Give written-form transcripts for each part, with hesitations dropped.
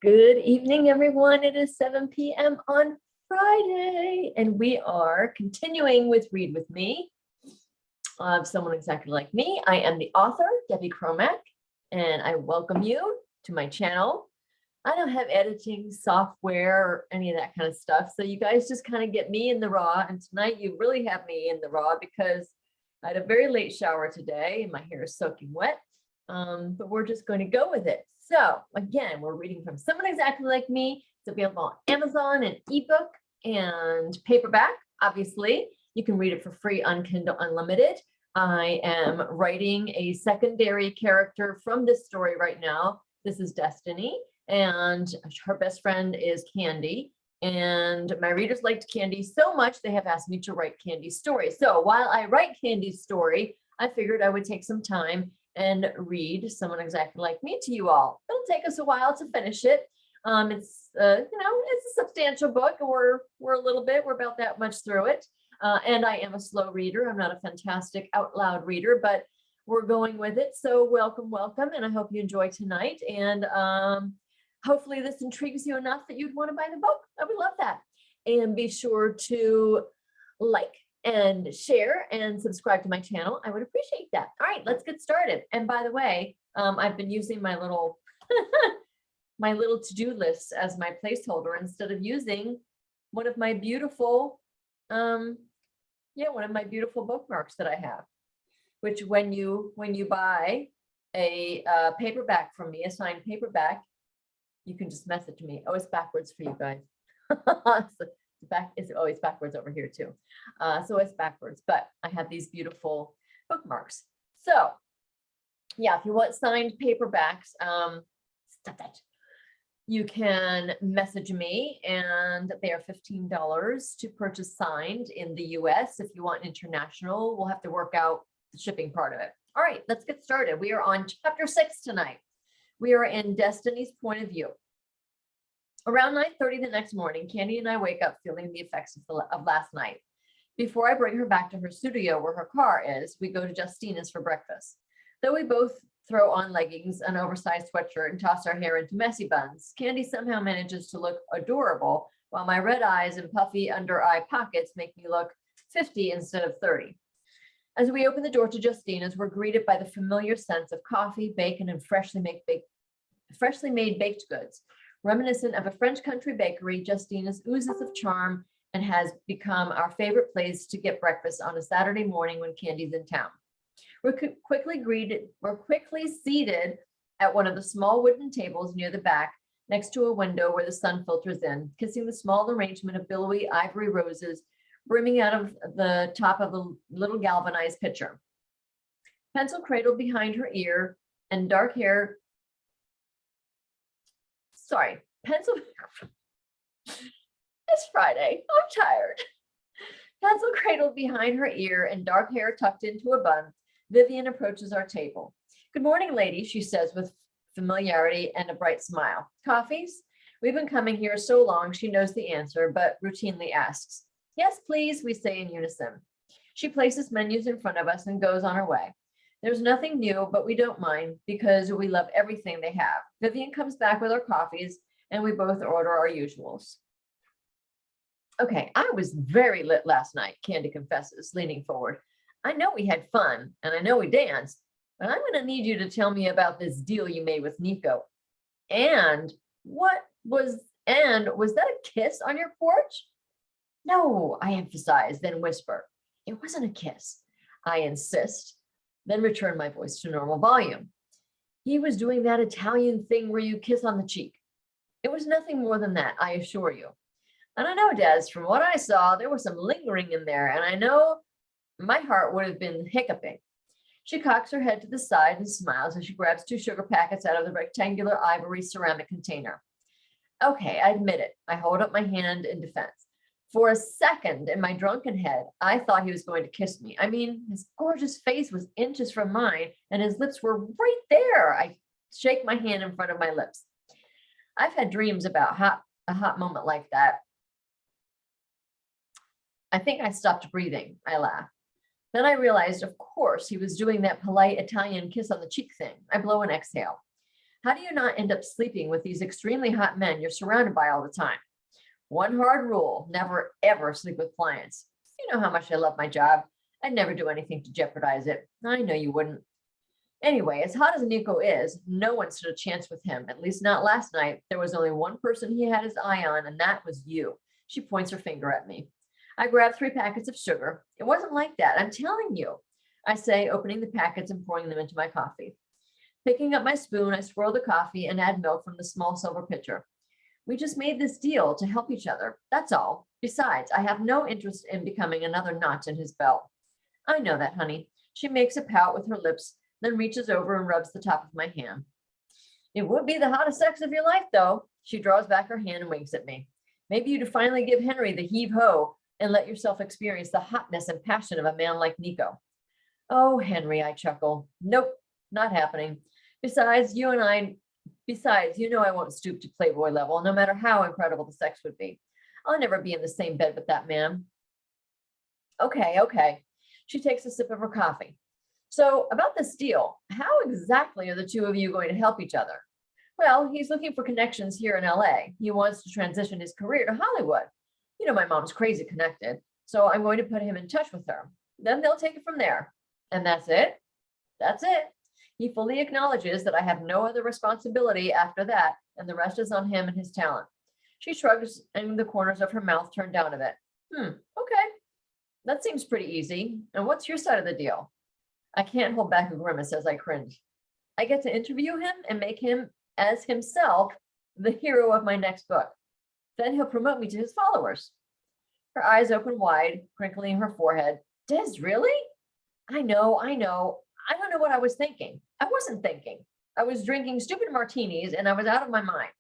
Good evening, everyone. It is 7 p.m. on Friday, and we are continuing with Read With Me of Someone Exactly Like Me. I am the author, Debbie Cromack, and I welcome you to my channel. I don't have editing software or any of that kind of stuff, so you guys just kind of get me in the raw, and tonight you really have me in the raw because I had a very late shower today, and my hair is soaking wet, but we're just going to go with it. So again, we're reading from Someone Exactly Like Me. It's available on Amazon and ebook and paperback. Obviously, you can read it for free on Kindle Unlimited. I am writing a secondary character from this story right now. This is Destiny, and her best friend is Candy. And my readers liked Candy so much, they have asked me to write Candy's story. So while I write Candy's story, I figured I would take some time and read Someone Exactly Like Me to you all. It'll take us a while to finish it. It's it's a substantial book. We're about that much through it. And I am a slow reader. I'm not a fantastic out loud reader, but we're going with it. So welcome, and I hope you enjoy tonight. And hopefully this intrigues you enough that you'd want to buy the book. I would love that. And be sure to like and share and subscribe to my channel. I would appreciate that. All right, let's get started. And by the way, I've been using my little my little to-do list as my placeholder instead of using one of my beautiful bookmarks that I have, which when you buy a paperback from me, a signed paperback, you can just message me. Oh, it's backwards for you guys. So it's always backwards over here too. So it's backwards, but I have these beautiful bookmarks. So yeah, if you want signed paperbacks, stop that. You can message me, and they are $15 to purchase signed in the US. If you want international, we'll have to work out the shipping part of it. All right, let's get started. We are on chapter 6 tonight. We are in Destiny's point of view. Around 9:30 the next morning, Candy and I wake up feeling the effects of last night. Before I bring her back to her studio where her car is, we go to Justina's for breakfast. Though we both throw on leggings, an oversized sweatshirt, and toss our hair into messy buns, Candy somehow manages to look adorable, while my red eyes and puffy under-eye pockets make me look 50 instead of 30. As we open the door to Justina's, we're greeted by the familiar sense of coffee, bacon, and freshly made baked goods. Reminiscent of a French country bakery, Justina's oozes of charm and has become our favorite place to get breakfast on a Saturday morning when Candy's in town. We're quickly seated at one of the small wooden tables near the back, next to a window where the sun filters in, kissing the small arrangement of billowy ivory roses brimming out of the top of a little galvanized pitcher. Pencil cradled behind her ear and dark hair. It's Friday. I'm tired. Pencil cradled behind her ear and dark hair tucked into a bun, Vivian approaches our table. "Good morning, lady," she says with familiarity and a bright smile. "Coffees?" We've been coming here so long she knows the answer, but routinely asks. "Yes, please," we say in unison. She places menus in front of us and goes on her way. There's nothing new, but we don't mind because we love everything they have. Vivian comes back with our coffees, and we both order our usuals. "Okay, I was very lit last night," Candy confesses, leaning forward. "I know we had fun, and I know we danced, but I'm going to need you to tell me about this deal you made with Nico. And was that a kiss on your porch?" "No," I emphasize, then whisper. "It wasn't a kiss." I insist, then return my voice to normal volume. "He was doing that Italian thing where you kiss on the cheek. It was nothing more than that, I assure you. And I know, Des, from what I saw, there was some lingering in there, and I know my heart would have been hiccuping." She cocks her head to the side and smiles as she grabs 2 sugar packets out of the rectangular ivory ceramic container. "Okay, I admit it." I hold up my hand in defense. For a second in my drunken head, I thought he was going to kiss me. I mean, his gorgeous face was inches from mine and his lips were right there. I shake my hand in front of my lips. I've had dreams about a hot moment like that. I think I stopped breathing. I laugh. Then I realized, of course, he was doing that polite Italian kiss on the cheek thing. I blow and exhale. How do you not end up sleeping with these extremely hot men you're surrounded by all the time? One hard rule, never ever sleep with clients. You know how much I love my job. I'd never do anything to jeopardize it. I know you wouldn't. Anyway, as hot as Nico is, no one stood a chance with him, at least not last night. There was only one person he had his eye on, and that was you. She points her finger at me. I grab 3 packets of sugar. It wasn't like that, I'm telling you, I say, opening the packets and pouring them into my coffee. Picking up my spoon, I swirl the coffee and add milk from the small silver pitcher. We just made this deal to help each other, that's all. Besides, I have no interest in becoming another notch in his belt. I know that, honey. She makes a pout with her lips, then reaches over and rubs the top of my hand. It would be the hottest sex of your life, though. She draws back her hand and winks at me. Maybe you'd finally give Henry the heave-ho and let yourself experience the hotness and passion of a man like Nico. Oh, Henry, I chuckle. Nope, not happening. Besides, you know I won't stoop to Playboy level, no matter how incredible the sex would be. I'll never be in the same bed with that man. Okay. She takes a sip of her coffee. So about this deal, how exactly are the two of you going to help each other? Well, he's looking for connections here in LA. He wants to transition his career to Hollywood. You know, my mom's crazy connected, so I'm going to put him in touch with her. Then they'll take it from there. And that's it? That's it. He fully acknowledges that I have no other responsibility after that, and the rest is on him and his talent. She shrugs, and the corners of her mouth turn down a bit. Okay. That seems pretty easy. And what's your side of the deal? I can't hold back a grimace as I cringe. I get to interview him and make him, as himself, the hero of my next book. Then he'll promote me to his followers. Her eyes open wide, crinkling her forehead. Des, really? I know. I don't know what I was thinking. I wasn't thinking. I was drinking stupid martinis and I was out of my mind.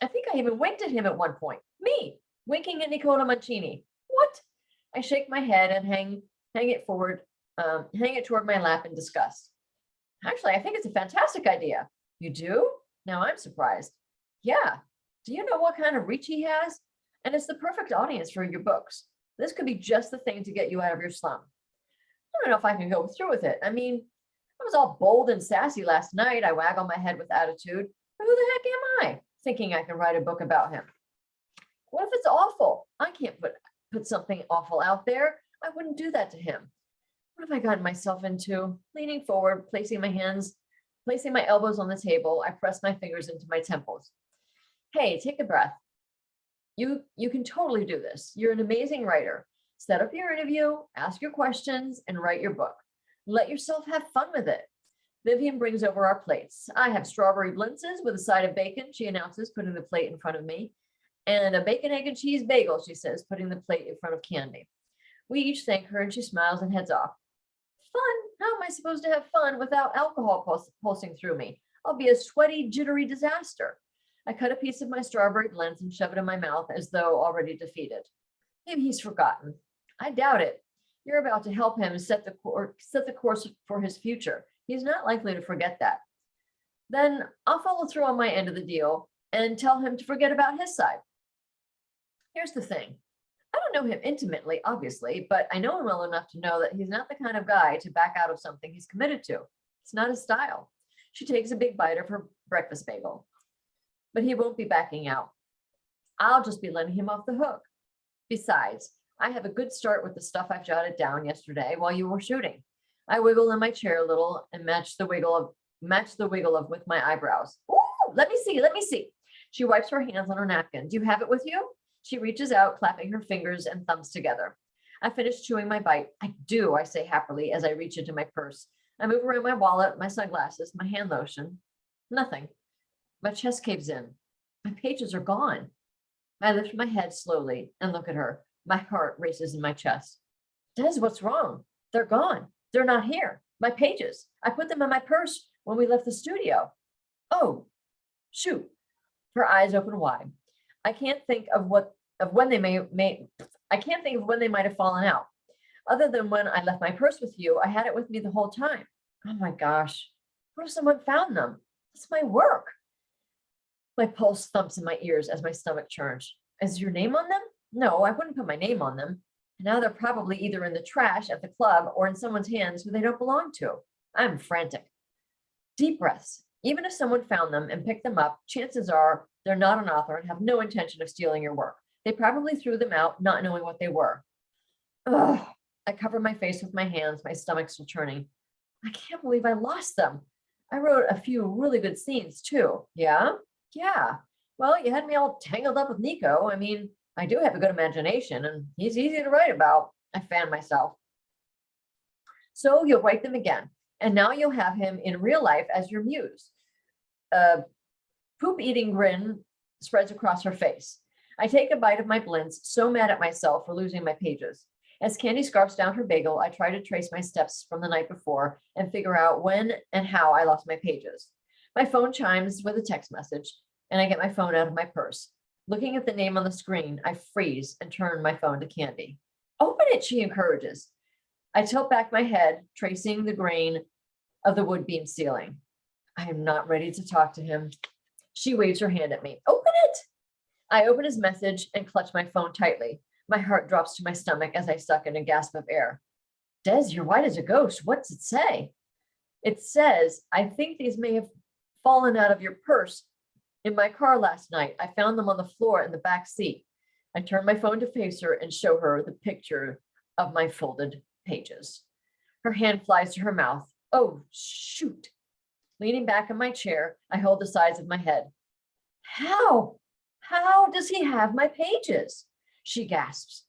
I think I even winked at him at one point. Me, winking at Nicola Mancini. What? I shake my head and hang it toward my lap in disgust. Actually, I think it's a fantastic idea. You do? Now I'm surprised. Yeah. Do you know what kind of reach he has? And it's the perfect audience for your books. This could be just the thing to get you out of your slump. I don't know if I can go through with it. I mean, I was all bold and sassy last night. I waggle my head with attitude. But who the heck am I, thinking I can write a book about him? What if it's awful? I can't put something awful out there. I wouldn't do that to him. What have I gotten myself into? Leaning forward, placing my elbows on the table, I press my fingers into my temples. Hey, take a breath. You can totally do this. You're an amazing writer. Set up your interview, ask your questions, and write your book. Let yourself have fun with it. Vivian brings over our plates. I have strawberry blintzes with a side of bacon, she announces, putting the plate in front of me. And a bacon, egg, and cheese bagel, she says, putting the plate in front of Candy. We each thank her and she smiles and heads off. Fun? How am I supposed to have fun without alcohol pulsing through me? I'll be a sweaty, jittery disaster. I cut a piece of my strawberry blintz and shove it in my mouth as though already defeated. Maybe he's forgotten. I doubt it. You're about to help him set the course for his future. He's not likely to forget that. Then I'll follow through on my end of the deal and tell him to forget about his side. Here's the thing. I don't know him intimately, obviously, but I know him well enough to know that he's not the kind of guy to back out of something he's committed to. It's not his style. She takes a big bite of her breakfast bagel. But he won't be backing out. I'll just be letting him off the hook. Besides, I have a good start with the stuff I've jotted down yesterday while you were shooting. I wiggle in my chair a little and match the wiggle of with my eyebrows. Ooh, let me see. She wipes her hands on her napkin. Do you have it with you? She reaches out, clapping her fingers and thumbs together. I finish chewing my bite. I do, I say happily as I reach into my purse. I move around my wallet, my sunglasses, my hand lotion. Nothing. My chest caves in. My pages are gone. I lift my head slowly and look at her. My heart races in my chest. Des, what's wrong? They're gone. They're not here. My pages. I put them in my purse when we left the studio. Oh, shoot. Her eyes open wide. I can't think of when they might have fallen out. Other than when I left my purse with you, I had it with me the whole time. Oh my gosh. What if someone found them? It's my work. My pulse thumps in my ears as my stomach churns. Is your name on them? No, I wouldn't put my name on them. Now they're probably either in the trash at the club or in someone's hands who they don't belong to. I'm frantic. Deep breaths. Even if someone found them and picked them up, chances are they're not an author and have no intention of stealing your work. They probably threw them out, not knowing what they were. Ugh. I cover my face with my hands, my stomach's still churning. I can't believe I lost them. I wrote a few really good scenes too. Yeah? Yeah. Well, you had me all tangled up with Nico. I mean, I do have a good imagination and he's easy to write about. I fan myself. So you'll write them again. And now you'll have him in real life as your muse. A poop-eating grin spreads across her face. I take a bite of my blintz, so mad at myself for losing my pages. As Candy scarfs down her bagel, I try to trace my steps from the night before and figure out when and how I lost my pages. My phone chimes with a text message, and I get my phone out of my purse. Looking at the name on the screen, I freeze and turn my phone to Candy. Open it, she encourages. I tilt back my head, tracing the grain of the wood beam ceiling. I am not ready to talk to him. She waves her hand at me. Open it! I open his message and clutch my phone tightly. My heart drops to my stomach as I suck in a gasp of air. Des, you're white as a ghost. What's it say? It says, I think these may have fallen out of your purse in my car last night. I found them on the floor in the back seat. I turn my phone to face her and show her the picture of my folded pages. Her hand flies to her mouth. Oh, shoot. Leaning back in my chair, I hold the sides of my head. How? How does he have my pages? She gasps.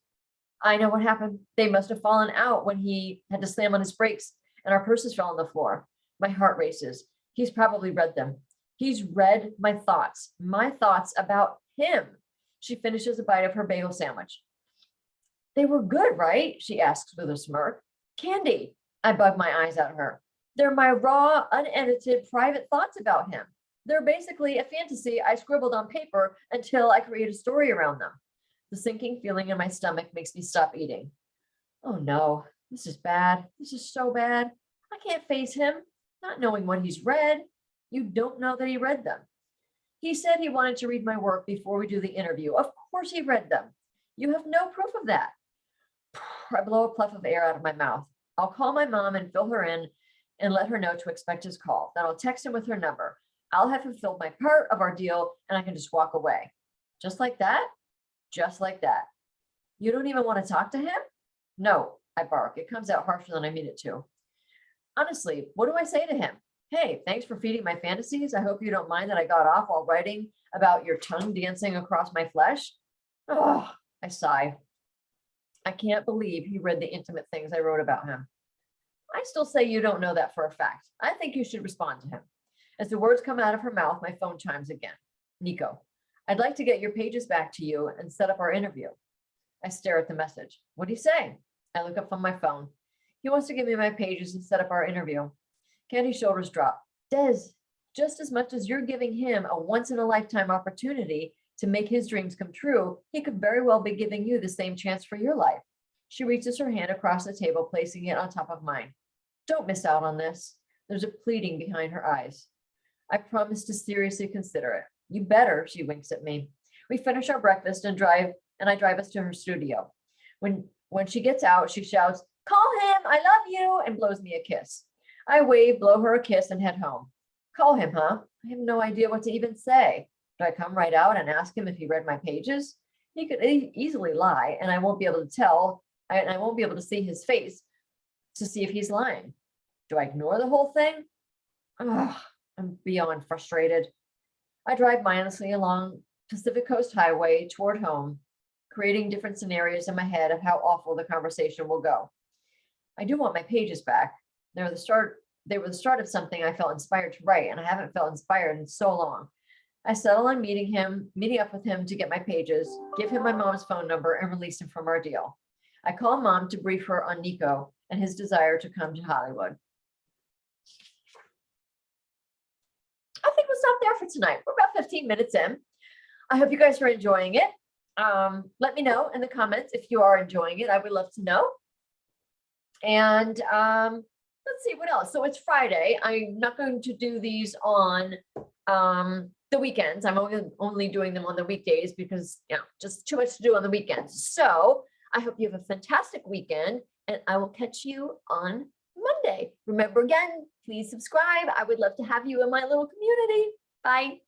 I know what happened. They must have fallen out when he had to slam on his brakes and our purses fell on the floor. My heart races. He's probably read them. He's read my thoughts about him. She finishes a bite of her bagel sandwich. They were good, right? She asks with a smirk. Candy, I bug my eyes at her. They're my raw, unedited, private thoughts about him. They're basically a fantasy I scribbled on paper until I create a story around them. The sinking feeling in my stomach makes me stop eating. Oh no, this is bad. This is so bad. I can't face him, not knowing what he's read. You don't know that he read them. He said he wanted to read my work before we do the interview. Of course he read them. You have no proof of that. I blow a puff of air out of my mouth. I'll call my mom and fill her in and let her know to expect his call. Then I'll text him with her number. I'll have fulfilled my part of our deal and I can just walk away. Just like that? Just like that. You don't even want to talk to him? No, I bark. It comes out harsher than I mean it to. Honestly, what do I say to him? Hey, thanks for feeding my fantasies. I hope you don't mind that I got off while writing about your tongue dancing across my flesh. Oh, I sigh. I can't believe he read the intimate things I wrote about him. I still say you don't know that for a fact. I think you should respond to him. As the words come out of her mouth, my phone chimes again. Nico, I'd like to get your pages back to you and set up our interview. I stare at the message. What do you say? I look up from my phone. He wants to give me my pages and set up our interview. Candy's shoulders drop. Des, just as much as you're giving him a once-in-a-lifetime opportunity to make his dreams come true, he could very well be giving you the same chance for your life. She reaches her hand across the table, placing it on top of mine. Don't miss out on this. There's a pleading behind her eyes. I promise to seriously consider it. You better, she winks at me. We finish our breakfast and I drive us to her studio. When she gets out, she shouts, call him, I love you, and blows me a kiss. I wave, blow her a kiss, and head home. Call him, huh? I have no idea what to even say. Do I come right out and ask him if he read my pages? He could easily lie, and I won't be able to tell, and I won't be able to see his face to see if he's lying. Do I ignore the whole thing? Ugh, I'm beyond frustrated. I drive mindlessly along Pacific Coast Highway toward home, creating different scenarios in my head of how awful the conversation will go. I do want my pages back. They were the start of something I felt inspired to write, and I haven't felt inspired in so long. I settle on meeting up with him to get my pages, give him my mom's phone number, and release him from our deal. I call mom to brief her on Nico and his desire to come to Hollywood. I think we'll stop there for tonight. We're about 15 minutes in. I hope you guys are enjoying it. Let me know in the comments if you are enjoying it. I would love to know. And let's see what else. So it's Friday. I'm not going to do these on the weekends. I'm only doing them on the weekdays because, just too much to do on the weekends. So I hope you have a fantastic weekend, and I will catch you on Monday. Monday. Remember again, please subscribe. I would love to have you in my little community. Bye.